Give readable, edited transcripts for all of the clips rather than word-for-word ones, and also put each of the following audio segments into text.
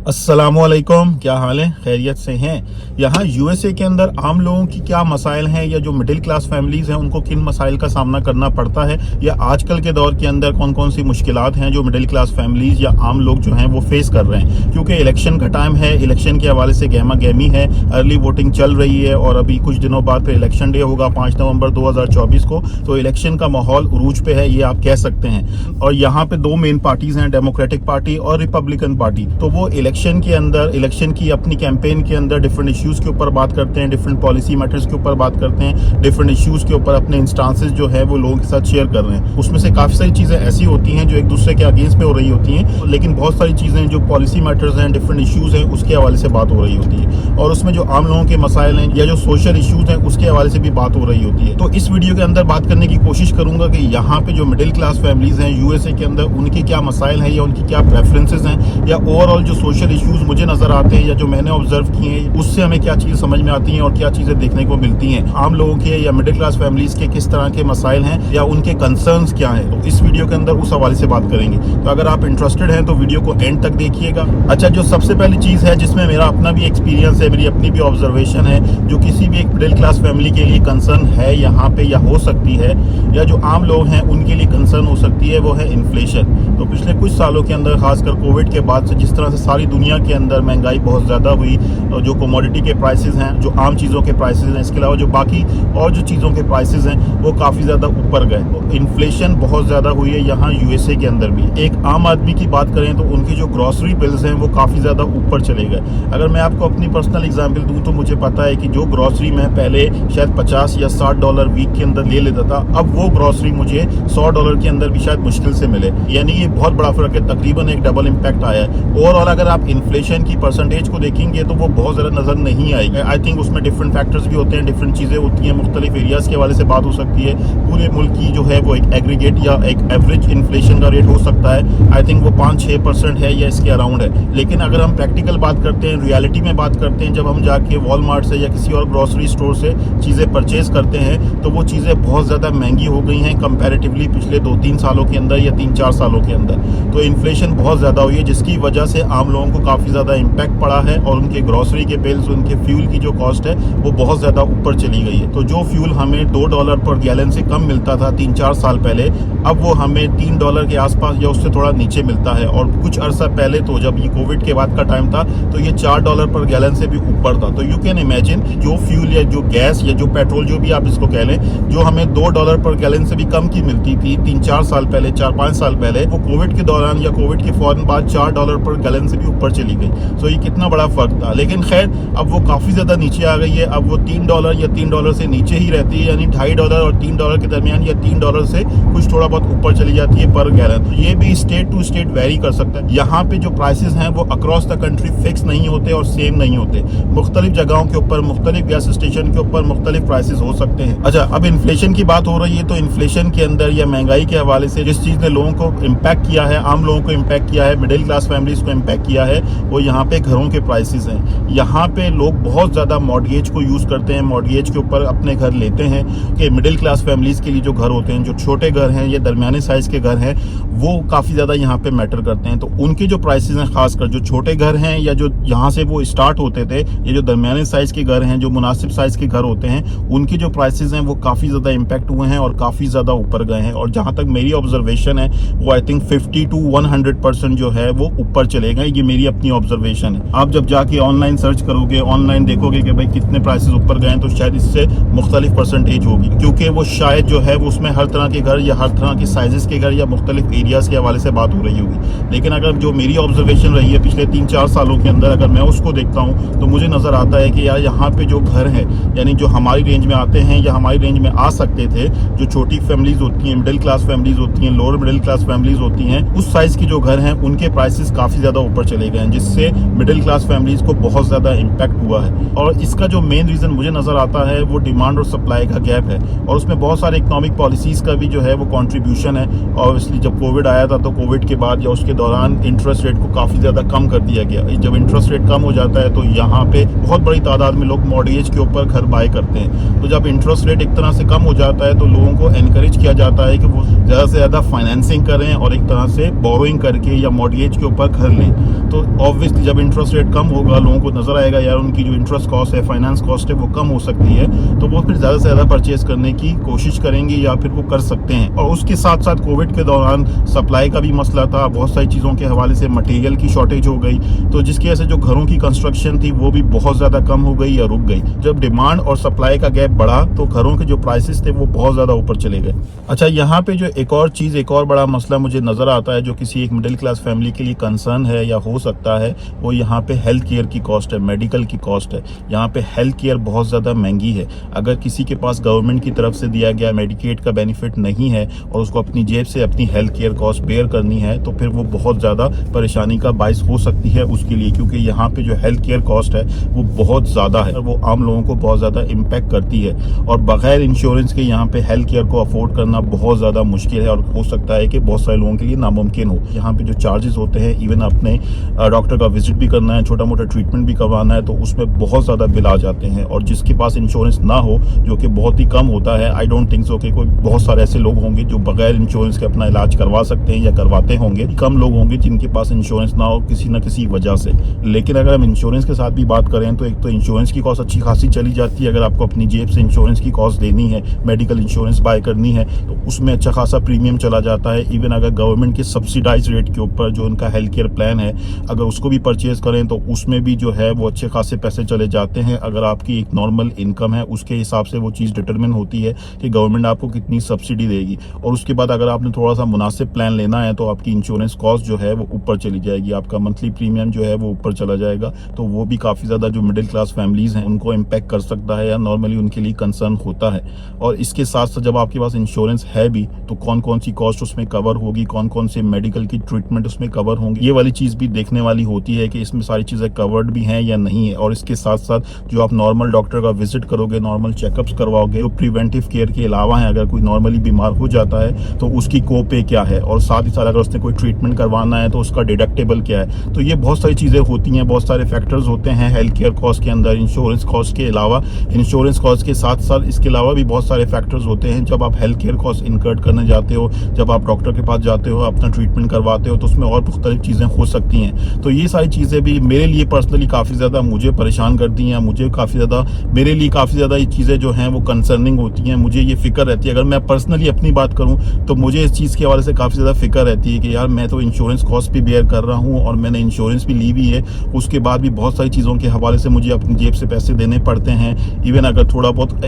अस्सलामुअलैकुम, क्या हाल है? खैरियत से हैं? यहाँ यूएसए के अंदर आम लोगों की क्या मसाइल हैं या जो मिडिल क्लास फैमिलीज हैं उनको किन मसाइल का सामना करना पड़ता है, या आजकल के दौर के अंदर कौन कौन सी मुश्किलात हैं जो मिडिल क्लास फैमिलीज या आम लोग जो हैं वो फेस कर रहे हैं। क्योंकि इलेक्शन का टाइम है, इलेक्शन के हवाले से गहमा गहमी है, अर्ली वोटिंग चल रही है और अभी कुछ दिनों बाद फिर इलेक्शन डे होगा 5 नवंबर 2024 को। तो इलेक्शन का माहौल उरूज पे है, ये आप कह सकते हैं। और यहाँ पे दो मेन पार्टीज हैं, डेमोक्रेटिक पार्टी और रिपब्लिकन पार्टी। तो वो इलेक्शन के अंदर, इलेक्शन की अपनी कैंपेन के अंदर डिफरेंट इश्यूज के ऊपर बात करते हैं, डिफरेंट पॉलिसी मैटर्स के ऊपर बात करते हैं, डिफरेंट इश्यूज के ऊपर अपने इंस्टांसेस जो है वो लोगों के साथ शेयर कर रहे हैं। उसमें से काफी सारी चीजें ऐसी होती हैं जो एक दूसरे के अगेंस्ट पे हो रही होती हैं, लेकिन बहुत सारी चीजें जो पॉलिसी मैटर्स हैं, डिफरेंट इश्यूज हैं, उसके हवाले से बात हो रही होती है। और उसमें जो आम लोगों के मसाइल हैं या जो सोशल इश्यूज हैं उसके हवाले से भी बात हो रही होती है। तो इस वीडियो के अंदर बात करने की कोशिश करूंगा कि यहाँ पे जो मिडिल क्लास फैमिलीज हैं यूएसए के अंदर, उनके क्या मसाइल हैं या उनकी क्या प्रेफरेंसेस हैं, या ओवरऑल जो सोशल इश्यूज मुझे नजर आते हैं या जो मैंने ऑब्जर्व किए हैं उससे हमें क्या चीजें समझ में आती हैं और क्या चीजें देखने को मिलती हैं। आम लोगों के या मिडिल क्लास फैमिलीज के किस तरह के मसाइल हैं या उनके कंसर्न्स क्या हैं, तो इस वीडियो के अंदर उस हवाले से बात करेंगे। तो अगर आप इंटरेस्टेड हैं तो वीडियो को एंड तक देखिएगा। अच्छा, जो सबसे पहली चीज है जिसमें मेरा अपना भी एक्सपीरियंस है, मेरी अपनी भी ऑब्जर्वेशन है, जो किसी भी एक मिडिल क्लास फैमिली के लिए कंसर्न है यहाँ पे या हो सकती है, या जो आम लोग हैं उनके लिए कंसर्न हो सकती है, वो है इन्फ्लेशन। तो पिछले कुछ सालों के अंदर, खासकर कोविड के बाद से, जिस तरह से सारी दुनिया के अंदर महंगाई बहुत ज्यादा हुई, जो कमोडिटी के प्राइसेस हैं, जो आम चीज़ों के प्राइसेस हैं, इसके अलावा जो बाकी और जो चीज़ों के प्राइसेस हैं वो काफ़ी ज़्यादा ऊपर गए। तो इन्फ्लेशन बहुत ज़्यादा हुई है यहाँ यूएसए के अंदर भी। एक आम आदमी की बात करें तो उनकी जो ग्रॉसरी बिल्स हैं वो काफ़ी ज़्यादा ऊपर चले गए। अगर मैं आपको अपनी पर्सनल एग्जाम्पल दूँ तो मुझे पता है कि जो ग्रॉसरी मैं पहले शायद 50 या 60 डॉलर वीक के अंदर ले लेता था, अब वो ग्रॉसरी मुझे 100 डॉलर के अंदर भी शायद मुश्किल से मिले। यानी ये बहुत बड़ा फर्क है, तकरीबन एक डबल इम्पैक्ट आया है। ओवरऑल अगर आप इन्फ्लेशन की परसेंटेज को देखेंगे तो वो बहुत ज़्यादा नजर नहीं आएगी। आई थिंक उसमें डिफरेंट फैक्टर्स भी होते हैं, डिफरेंट चीज़ें होती हैं, मुख्तलिफ एरियाज़ के हवाले से बात हो सकती है। पूरे मुल्क की जो है वो एक एग्रीगेट या एक एवरेज इन्फ्लेशन का रेट हो सकता है, आई थिंक वो 5-6% है या इसके अराउंड है। लेकिन अगर हम प्रैक्टिकल बात करते हैं, रियलिटी में बात करते हैं, जब हम जाके वॉलमार्ट से या किसी और ग्रॉसरी स्टोर से चीज़ें परचेज करते हैं तो वो चीज़ें बहुत ज़्यादा महंगी हो गई हैं कंपैरेटिवली पिछले 2-3 सालों के अंदर या 3-4 सालों के अंदर। तो इन्फ्लेशन बहुत ज़्यादा हुई है, जिसकी वजह से आम लोगों को काफ़ी ज़्यादा इम्पैक्ट पड़ा है और उनके ग्रॉसरी के बिल्स, उनके फ्यूल की जो कॉस्ट है वो बहुत ज़्यादा ऊपर चली गई है। तो जो फ्यूल हमें $2 पर गैलन से कम मिलता था 3-4 साल पहले, अब वो हमें $3 के आसपास या उससे थोड़ा नीचे मिलता है। और कुछ अरसा पहले तो जब ये कोविड के बाद का टाइम था तो ये $4 पर गैलन से भी ऊपर था। तो यू कैन इमेजिन, जो फ्यूल या जो गैस या जो पेट्रोल, जो भी आप इसको कह लें, जो हमें $2 पर गैलन से भी कम की मिलती थी 3-4 साल पहले, 4-5 साल पहले, वो कोविड के दौरान या कोविड के फौरन बाद $4 पर गैलन से भी ऊपर चली गई। तो ये कितना बड़ा फर्क था। लेकिन खैर अब वो काफ़ी ज़्यादा नीचे आ गई है। अब वो $3 या $3 से नीचे ही रहती है, यानी $2.5 और $3 के दरमियान, या $3 से कुछ थोड़ा बहुत ऊपर चली जाती है पर गैलन। तो ये भी स्टेट टू स्टेट वेरी कर सकता है। यहाँ पे जो प्राइसेस हैं वो अक्रॉस द कंट्री फिक्स नहीं होते और सेम नहीं होते। मुख्तलिफ जगहों के ऊपर, मुख्तलिफ गैस स्टेशन के ऊपर मुख्तलिफ प्राइसेस हो सकते हैं। अच्छा, अब इन्फ्लेशन की बात हो रही है तो इन्फ्लेशन के अंदर या महंगाई के हवाले से जिस चीज़ ने लोगों को इम्पैक्ट किया है, आम लोगों को इम्पैक्ट किया है, मिडिल क्लास फैमिलीज को इम्पैक्ट किया है, वो यहाँ पे घरों के प्राइसेस हैं। यहाँ पे लोग बहुत ज़्यादा मॉर्गेज को यूज़ करते हैं, मॉर्गेज के ऊपर अपने घर लेते हैं। कि मिडिल क्लास फैमिलीज़ के लिए जो घर होते हैं, जो छोटे घर हैं या दरमियाने साइज़ के घर हैं, वो काफ़ी ज़्यादा यहाँ पे मैटर करते हैं। तो उनके जो प्राइसेस हैं, खासकर जो छोटे घर हैं या जो यहाँ से वो स्टार्ट होते थे, ये जो दरमियाने साइज़ के घर हैं, जो मुनासिब साइज़ के घर होते हैं, उनके जो प्राइसेस हैं वो काफ़ी ज़्यादा इम्पैक्ट हुए हैं और काफ़ी ज़्यादा ऊपर गए हैं। और जहाँ तक मेरी ऑब्जर्वेशन है वो आई थिंक 50 to 100% जो है वो ऊपर चले गए। ये मेरी अपनी ऑब्जर्वेशन है। आप जब जाके ऑनलाइन सर्च करोगे, ऑनलाइन देखोगे कि भाई कितने प्राइसेस ऊपर गए हैं, तो शायद इससे मुख्तलिफ परसेंटेज होगी, क्योंकि वो शायद जो है वो उसमें हर तरह के घर या हर तरह के साइजेस के घर या मुख्तलिफ एरियाज़ के हवाले से बात हो रही होगी। लेकिन अगर जो मेरी ऑब्जर्वेशन रही है पिछले 3-4 सालों के अंदर, अगर मैं उसको देखता हूँ तो मुझे नज़र आता है कि यार यहाँ पे जो घर है, यानी जो हमारी रेंज में आते हैं या हमारी रेंज में आ सकते थे, जो छोटी फैमिलीज होती हैं, मिडिल क्लास फैमिलीज होती हैं, लोअर मिडिल क्लास फैमिलीज होती हैं, उस साइज़ की जो घर हैं उनके प्राइसेस काफ़ी ज़्यादा ऊपर चले गए हैं, जिससे मिडिल क्लास फैमिलीज को बहुत ज़्यादा इम्पैक्ट हुआ है। और इसका जो मेन रीज़न मुझे नज़र आता है वो डिमांड और सप्लाई का गैप है, और उसमें बहुत सारे इकोनॉमिक पॉलिसीज़ का भी जो है वो कंट्रीब्यूशन है। ऑब्वियसली जब कोविड आया था तो कोविड के बाद या उसके दौरान इंटरेस्ट रेट को काफ़ी ज़्यादा कम कर दिया गया। जब इंटरेस्ट रेट कम हो जाता है तो यहाँ पे बहुत बड़ी तादाद में लोग मॉर्गेज के ऊपर घर बाय करते हैं। तो जब इंटरेस्ट रेट एक तरह से कम हो जाता है तो लोगों को एनकरेज किया जाता है कि वो ज़्यादा से ज़्यादा फाइनेंसिंग करें और एक तरह से बोरोइंग करके या मॉर्गेज के ऊपर घर लें। तो ऑब्वियसली जब इंटरेस्ट रेट कम होगा, लोगों को नजर आएगा यार उनकी जो इंटरेस्ट कॉस्ट है, फाइनेंस कॉस्ट है, वो कम हो सकती है, तो वो फिर ज़्यादा से ज़्यादा परचेज करने की कोशिश करेंगे या फिर वो कर सकते हैं। और उसके साथ साथ कोविड के दौरान सप्लाई का भी मसला था, बहुत सारी चीज़ों के हवाले से मटेरियल की शॉर्टेज हो गई, तो जिसकी वजह से जो घरों की कंस्ट्रक्शन थी वो भी बहुत ज़्यादा कम हो गई या रुक गई। जब डिमांड और सप्लाई का गैप बढ़ा तो घरों के जो प्राइसेस थे वो बहुत ज़्यादा ऊपर चले गए। अच्छा, यहाँ पे जो एक और चीज़, एक और बड़ा मसला मुझे नज़र आता है जो किसी एक मिडिल क्लास फैमिली के लिए कंसर्न है या हो सकता है, वो यहाँ पे हेल्थ केयर की कॉस्ट है, मेडिकल की कॉस्ट है। यहाँ पे हेल्थ केयर बहुत ज़्यादा महंगी है। अगर किसी के पास गवर्नमेंट की तरफ से दिया गया मेडिकेट का बेनिफिट नहीं है और उसको अपनी जेब से अपनी हेल्थ केयर कॉस्ट बेयर करनी है, तो फिर वो बहुत ज़्यादा परेशानी का बाइस हो सकती है उसके लिए, क्योंकि यहाँ पे जो हेल्थ केयर कॉस्ट है वो बहुत ज़्यादा है, वो आम लोगों को बहुत ज़्यादा इम्पैक्ट करती है। और बगैर इंश्योरेंस के यहाँ पे हेल्थ केयर को अफोर्ड करना बहुत ज़्यादा मुश्किल है और हो सकता है कि बहुत सारे लोगों के लिए नामुमकिन हो। यहाँ पे जो चार्जेस होते हैं, इवन अपने डॉक्टर का विजिट भी करना है, छोटा मोटा ट्रीटमेंट भी करवाना है, तो उसमें बहुत ज़्यादा बिल आ जाते हैं। और जिसके पास इंश्योरेंस ना हो, जो कि बहुत ही कम होता है, आई डोंट थिंक सो कि कोई बहुत सारे ऐसे लोग होंगे जो बगैर इंश्योरेंस के अपना इलाज करवा सकते हैं या करवाते होंगे। कम लोग होंगे जिनके पास इंश्योरेंस ना हो किसी न किसी वजह से। लेकिन अगर हम इंश्योरेंस के साथ भी बात करें तो एक तो इंश्योरेंस की कॉस्ट अच्छी खासी चली जाती है। अगर आपको अपनी जेब से इंश्योरेंस की कॉस्ट देनी है, मेडिकल इंश्योरेंस बाय करनी है, तो उसमें अच्छा खासा प्रीमियम चला जाता है। इवन अगर गवर्नमेंट के सब्सिडाइज रेट के ऊपर जो उनका हेल्थ केयर प्लान है, अगर उसको भी परचेज करें तो उसमें भी जो है वो अच्छे खासे पैसे चले जाते हैं। अगर आपकी एक नॉर्मल इनकम है, उसके हिसाब से वो चीज़ डिटरमिन होती है कि गवर्नमेंट आपको कितनी सब्सिडी देगी। और उसके बाद अगर आपने थोड़ा सा मुनासिब प्लान लेना है तो आपकी इंश्योरेंस कॉस्ट जो है वो ऊपर चली जाएगी, आपका मंथली प्रीमियम जो है वो ऊपर चला जाएगा। तो वो भी काफ़ी ज़्यादा जो मिडिल क्लास फैमिलीज़ हैं उनको इम्पैक्ट कर सकता है या नॉर्मली उनके लिए कंसर्न होता है। और इसके साथ साथ जब आपके पास इंश्योरेंस है भी तो कौन कौन सी कॉस्ट उसमें कवर होगी, कौन कौन से मेडिकल की ट्रीटमेंट उसमें कवर होंगी, ये वाली चीज़ भी देखने वाली होती है कि इसमें सारी चीज़ें कवर्ड भी हैं या नहीं है। और इसके साथ साथ जो आप नॉर्मल डॉक्टर का विजिट करोगे, नॉर्मल चेकअप्स करवाओगे, जो प्रिवेंटिव केयर के अलावा है, अगर कोई नॉर्मली बीमार हो जाता है तो उसकी को-पे क्या है, और साथ ही साथ अगर उसने कोई ट्रीटमेंट करवाना है तो उसका डिडक्टेबल क्या है। तो ये बहुत सारी चीज़ें होती हैं, बहुत सारे फैक्टर्स होते हैं हेल्थ केयर कॉस्ट के अंदर। इंश्योरेंस कॉस्ट के अलावा, इंश्योरेंस कॉस्ट के साथ साथ इसके अलावा भी बहुत सारे फैक्टर्स होते हैं। जब आप हेल्थ केयर कॉस्ट इनकर्ड करने जाते हो, जब आप डॉक्टर के पास जाते हो, अपना ट्रीटमेंट करवाते हो, तो उसमें और मुख्तलिफ चीज़ें हो सकती हैं। तो ये सारी चीज़ें भी मेरे लिए पर्सनली काफ़ी ज़्यादा मुझे परेशान करती हैं। मुझे काफ़ी ज़्यादा, मेरे लिए काफ़ी ज़्यादा ये चीज़ें जो हैं वो कंसर्निंग होती हैं। मुझे ये फिक्र रहती है, अगर मैं पर्सनली अपनी बात करूँ तो मुझे इस चीज़ के हवाले से काफ़ी ज़्यादा फिक्र रहती है कि यार मैं तो इंश्योरेंस कॉस्ट भी बेयर कर रहा हूँ और मैंने इंश्योरेंस भी ली भी है, उसके बाद भी बहुत सारी चीज़ों के हवाले से मुझे अपनी जेब से पैसे देने पड़ते हैं। इवन अगर थोड़ा बहुत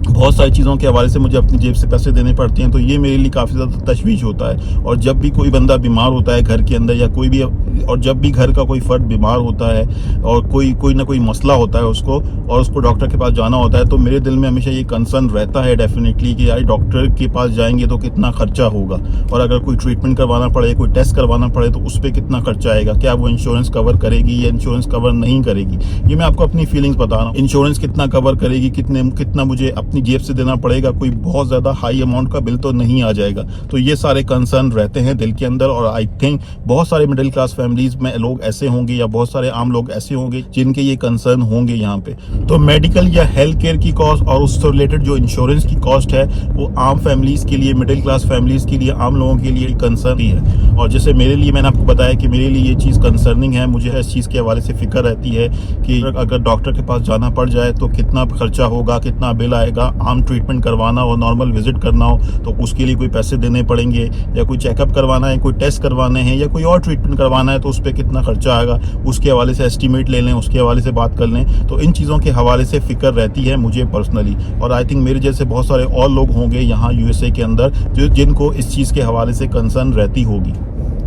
बहुत सारी चीज़ों के हवाले से मुझे अपनी जेब से पैसे देने पड़ते हैं, तो ये मेरे लिए काफ़ी ज़्यादा तशवीश होता है। और जब भी कोई बंदा बीमार होता है घर के अंदर या कोई भी, और जब भी घर का कोई फ़र्द बीमार होता है और कोई ना कोई मसला होता है उसको, और उसको डॉक्टर के पास जाना होता है, तो मेरे दिल में हमेशा ये कंसर्न रहता है डेफिनेटली कि यार डॉक्टर के पास जाएंगे तो कितना खर्चा होगा, और अगर कोई ट्रीटमेंट करवाना पड़े, कोई टेस्ट करवाना पड़े, तो उस पर कितना खर्चा आएगा, क्या वो इंश्योरेंस कवर करेगी या इंश्योरेंस कवर नहीं करेगी। ये मैं आपको अपनी फीलिंग्स बता रहा हूँ। इंश्योरेंस कितना कवर करेगी, कितना मुझे अपनी जेब से देना पड़ेगा, कोई बहुत ज़्यादा हाई अमाउंट का बिल तो नहीं आ जाएगा। तो ये सारे कंसर्न रहते हैं दिल के अंदर। और आई थिंक बहुत सारे मिडिल क्लास फैमिलीज में लोग ऐसे होंगे या बहुत सारे आम लोग ऐसे होंगे जिनके ये कंसर्न होंगे यहाँ पे। तो मेडिकल या हेल्थ केयर की कॉस्ट और उससे रिलेटेड जो इंश्योरेंस की कॉस्ट है वो आम फैमिलीज के लिए, मिडिल क्लास फैमिलीज के लिए, आम लोगों के लिए कंसर्न ही है। और जैसे मेरे लिए, मैंने आपको बताया कि मेरे लिए ये चीज़ कंसर्निंग है, मुझे इस चीज़ के हवाले से फिक्र रहती है कि अगर डॉक्टर के पास जाना पड़ जाए तो कितना खर्चा होगा, कितना बिल आएगा। आम ट्रीटमेंट करवाना हो, नॉर्मल विजिट करना हो तो उसके लिए कोई पैसे देने पड़ेंगे, या कोई चेकअप करवाना है, कोई टेस्ट करवाने हैं, या कोई और ट्रीटमेंट करवाना है तो उस पर कितना खर्चा आएगा, उसके हवाले से एस्टीमेट ले लें, उसके हवाले से बात कर लें। तो इन चीज़ों के हवाले से फिक्र रहती है मुझे पर्सनली, और आई थिंक मेरे जैसे बहुत सारे और लोग होंगे यहाँ यूएसए के अंदर जिनको इस चीज़ के हवाले से कंसर्न रहती होगी।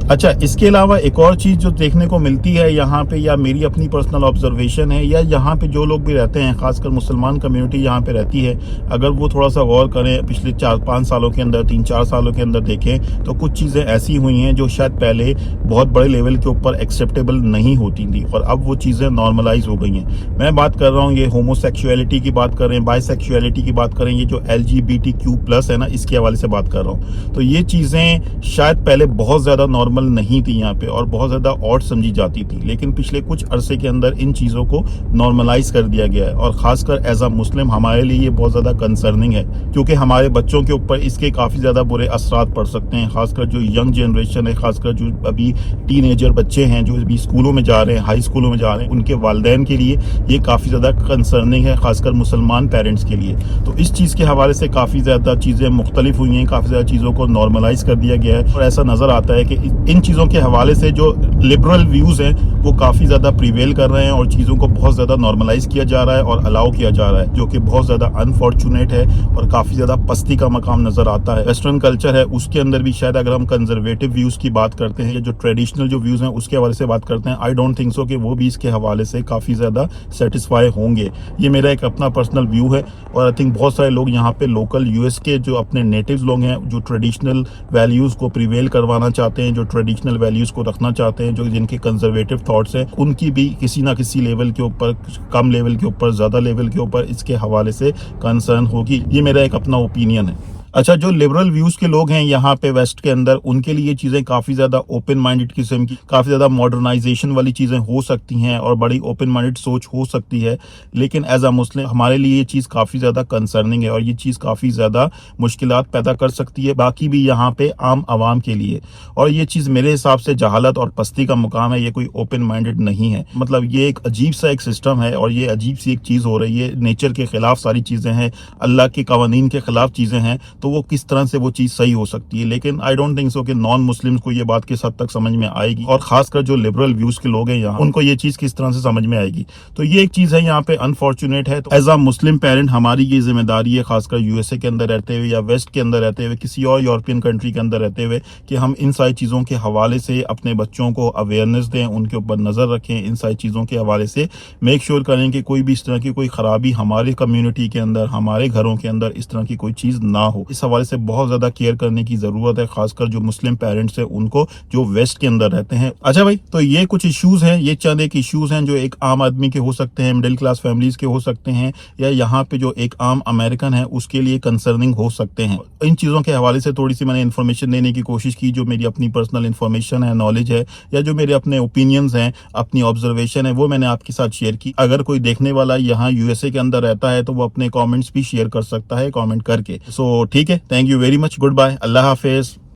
अच्छा, इसके अलावा एक और चीज़ जो देखने को मिलती है यहाँ पे, या मेरी अपनी पर्सनल ऑब्जर्वेशन है, या यहाँ पे जो लोग भी रहते हैं, खासकर मुसलमान कम्युनिटी यहाँ पे रहती है, अगर वो थोड़ा सा गौर करें, पिछले 4-5 सालों के अंदर, 3-4 सालों के अंदर देखें तो कुछ चीज़ें ऐसी हुई हैं जो शायद पहले बहुत बड़े लेवल के ऊपर एक्सेप्टेबल नहीं होती थी, और अब वो चीज़ें नॉर्मलाइज हो गई हैं। मैं बात कर रहा हूँ, ये होमोसेक्सुअलिटी की बात करें, बाइसेक्सुअलिटी की बात करें, ये जो LGBTQ+ है ना, इसके हवाले से बात कर रहा हूँ। तो ये चीज़ें शायद पहले बहुत ज़्यादा नॉर्मल नॉर्मल नहीं थी यहाँ पे और बहुत ज़्यादा ऑड समझी जाती थी, लेकिन पिछले कुछ अरसे के अंदर इन चीज़ों को नॉर्मलाइज कर दिया गया है और ख़ासकर एज अ मुस्लिम हमारे लिए ये बहुत ज़्यादा कंसर्निंग है, क्योंकि हमारे बच्चों के ऊपर इसके काफ़ी ज़्यादा बुरे असरात पड़ सकते हैं। खासकर जो यंग जनरेशन है, खासकर जो अभी टीनेजर बच्चे हैं जो अभी स्कूलों में जा रहे हैं, हाई स्कूलों में जा रहे हैं, उनके वालिदैन के लिए ये काफ़ी ज़्यादा कंसर्निंग है, खासकर मुसलमान पेरेंट्स के लिए। तो इस चीज़ के हवाले से काफ़ी ज़्यादा चीज़ें मुख्तलिफ हुई हैं, काफ़ी ज़्यादा चीज़ों को नॉर्मलाइज कर दिया गया है और ऐसा नज़र आता है कि इन चीज़ों के हवाले से जो लिबरल व्यूज़ हैं वो काफ़ी ज़्यादा प्रिवेल कर रहे हैं और चीज़ों को बहुत ज़्यादा नॉर्मलाइज किया जा रहा है और अलाउ किया जा रहा है, जो कि बहुत ज़्यादा अनफॉर्चुनेट है और काफ़ी ज़्यादा पस्ती का मकाम नज़र आता है। वेस्टर्न कल्चर है उसके अंदर भी शायद अगर हम कंजर्वेटिव व्यूज़ की बात करते हैं या जो ट्रेडिशनल जो व्यूज़ हैं उसके हवाले से बात करते हैं, आई डोंट थिंक सो कि वो भी इसके हवाले से काफ़ी ज़्यादा सेटिस्फाई होंगे। ये मेरा एक अपना पर्सनल व्यू है और आई थिंक बहुत सारे लोग यहाँ पे लोकल यूएस के जो अपने नेटिव्स लोग हैं, जो ट्रेडिशनल वैल्यूज़ को प्रिवेल करवाना चाहते हैं, जो ट्रेडिशनल वैल्यूज़ को रखना चाहते हैं, जो जिनके कंजर्वेटिव थॉट्स हैं, उनकी भी किसी ना किसी लेवल के ऊपर, कम लेवल के ऊपर, ज़्यादा लेवल के ऊपर इसके हवाले से कंसर्न होगी। ये मेरा एक अपना ओपिनियन है। अच्छा, जो लिबरल व्यूज़ के लोग हैं यहाँ पे वेस्ट के अंदर, उनके लिए चीज़ें काफ़ी ज़्यादा ओपन माइंडेड किस्म की, काफ़ी ज़्यादा मॉडर्नाइजेशन वाली चीज़ें हो सकती हैं और बड़ी ओपन माइंडेड सोच हो सकती है, लेकिन एज अ मुस्लिम हमारे लिए ये चीज़ काफ़ी ज़्यादा कंसर्निंग है और ये चीज़ काफ़ी ज़्यादा मुश्किलात पैदा कर सकती है बाकी भी यहाँ पे आम आवाम के लिए। और ये चीज़ मेरे हिसाब से जहालत और पस्ती का मुकाम है, ये कोई ओपन माइंडेड नहीं है। मतलब ये एक अजीब सा एक सिस्टम है और ये अजीब सी एक चीज़ हो रही है, नेचर के खिलाफ सारी चीज़ें हैं, अल्लाह के कवानीन के खिलाफ चीज़ें हैं, तो वो किस तरह से वो चीज़ सही हो सकती है। लेकिन आई डोंट थिंक सो कि नॉन मुस्लिम्स को ये बात किस हद तक समझ में आएगी और खासकर जो लिबरल व्यूज़ के लोग हैं यहाँ, उनको ये चीज़ किस तरह से समझ में आएगी। तो ये एक चीज़ है यहाँ पे अनफॉर्चुनेट है। तो एज अ मुस्लिम पेरेंट हमारी ये जिम्मेदारी है, खासकर यूएसए के अंदर रहते हुए या वेस्ट के अंदर रहते हुए, किसी और यूरोपियन कंट्री के अंदर रहते हुए, कि हम इन सारी चीज़ों के हवाले से अपने बच्चों को अवेयरनेस दें, उनके ऊपर नज़र रखें, इन सारी चीज़ों के हवाले से मेक श्योर करें कि कोई भी इस तरह की कोई ख़राबी हमारे कम्युनिटी के अंदर, हमारे घरों के अंदर इस तरह की कोई चीज़ ना हो। इस हवाले से बहुत ज़्यादा केयर करने की ज़रूरत है, खासकर जो मुस्लिम पेरेंट्स हैं उनको, जो वेस्ट के अंदर रहते हैं। अच्छा भाई, तो ये कुछ इश्यूज़ हैं, ये चंद एक इश्यूज़ हैं जो एक आम आदमी के हो सकते हैं, मिडिल क्लास फैमिलीज़ के हो सकते हैं, या यहाँ पे जो एक आम अमेरिकन है उसके लिए कंसर्निंग हो सकते हैं। इन चीज़ों के हवाले से थोड़ी सी मैंने इन्फॉर्मेशन देने की कोशिश की, जो मेरी अपनी पर्सनल इन्फॉर्मेशन है, नॉलेज है, या जो मेरे अपने ओपिनियंस हैं, अपनी ऑब्जर्वेशन है, वो मैंने आपके साथ शेयर की। अगर कोई देखने वाला यहाँ यूएसए के अंदर रहता है तो वो अपने कमेंट्स भी शेयर कर सकता है कमेंट करके। सो ठीक है, thank you very much, good bye, अल्लाह हाफिज।